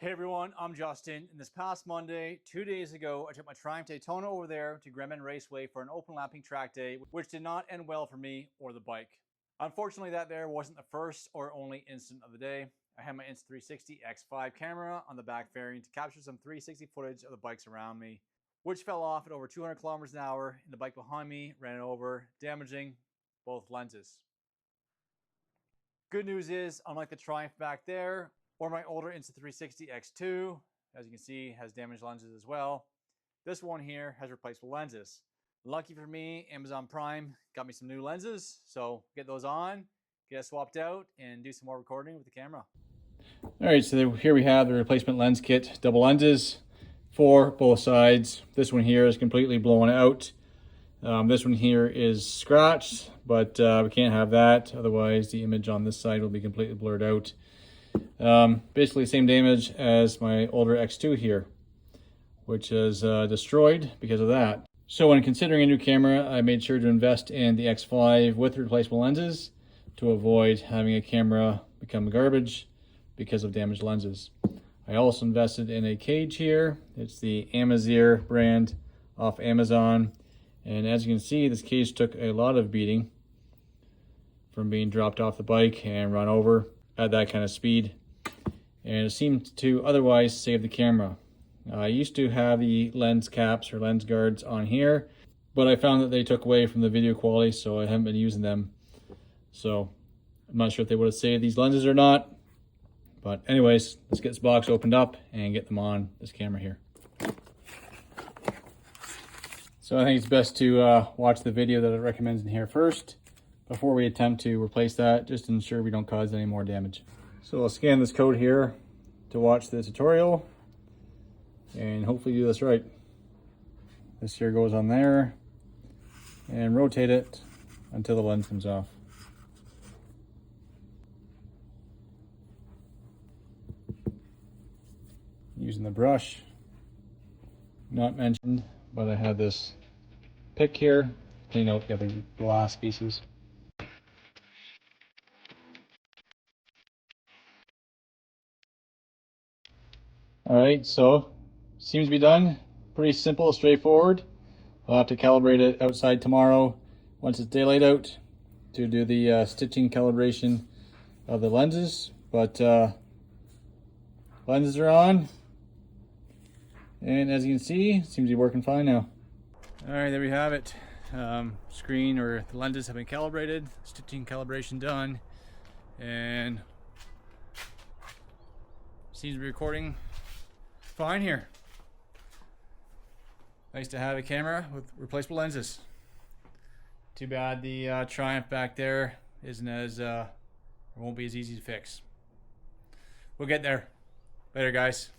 Hey everyone, I'm Justin, and this past Monday, 2 days ago, I took my Triumph Daytona over there to Gremmen Raceway for an open lapping track day, which did not end well for me or the bike. Unfortunately, that there wasn't the first or only incident of the day. I had my Insta360 X5 camera on the back fairing to capture some 360 footage of the bikes around me, which fell off at over 200 kilometers an hour, and the bike behind me ran it over, damaging both lenses. Good news is, unlike the Triumph back there, or my older Insta360 X2, as you can see, has damaged lenses as well, this one here has replaceable lenses. Lucky for me, Amazon Prime got me some new lenses, so get those on, get it swapped out, and do some more recording with the camera. All right, so here we have the replacement lens kit, double lenses for both sides. This one here is completely blown out. This one here is scratched, but we can't have that, otherwise the image on this side will be completely blurred out. Basically same damage as my older X2 here, which is destroyed because of that. So when considering a new camera, I made sure to invest in the X5 with replaceable lenses to avoid having a camera become garbage because of damaged lenses. I also invested in a cage here. It's the Amazir brand off Amazon. And as you can see, this cage took a lot of beating from being dropped off the bike and run over at that kind of speed. And it seemed to otherwise save the camera. I used to have the lens caps or lens guards on here, but I found that they took away from the video quality, so I haven't been using them. So I'm not sure if they would have saved these lenses or not. But anyways, let's get this box opened up and get them on this camera here. So I think it's best to watch the video that it recommends in here first before we attempt to replace that, just to ensure we don't cause any more damage. So I'll scan this code here to watch the tutorial and hopefully do this right. This here goes on there and rotate it until the lens comes off. Using the brush, not mentioned, but I have this pick here, clean out the other glass pieces. All right, so seems to be done. Pretty simple, straightforward. I'll have to calibrate it outside tomorrow once it's daylight out to do the stitching calibration of the lenses. But lenses are on, and as you can see, it seems to be working fine now. All right, there we have it. Screen or the lenses have been calibrated, stitching calibration done, and seems to be recording fine here. Nice to have a camera with replaceable lenses. Too bad the Triumph back there isn't as, won't be as easy to fix. We'll get there. Later, guys.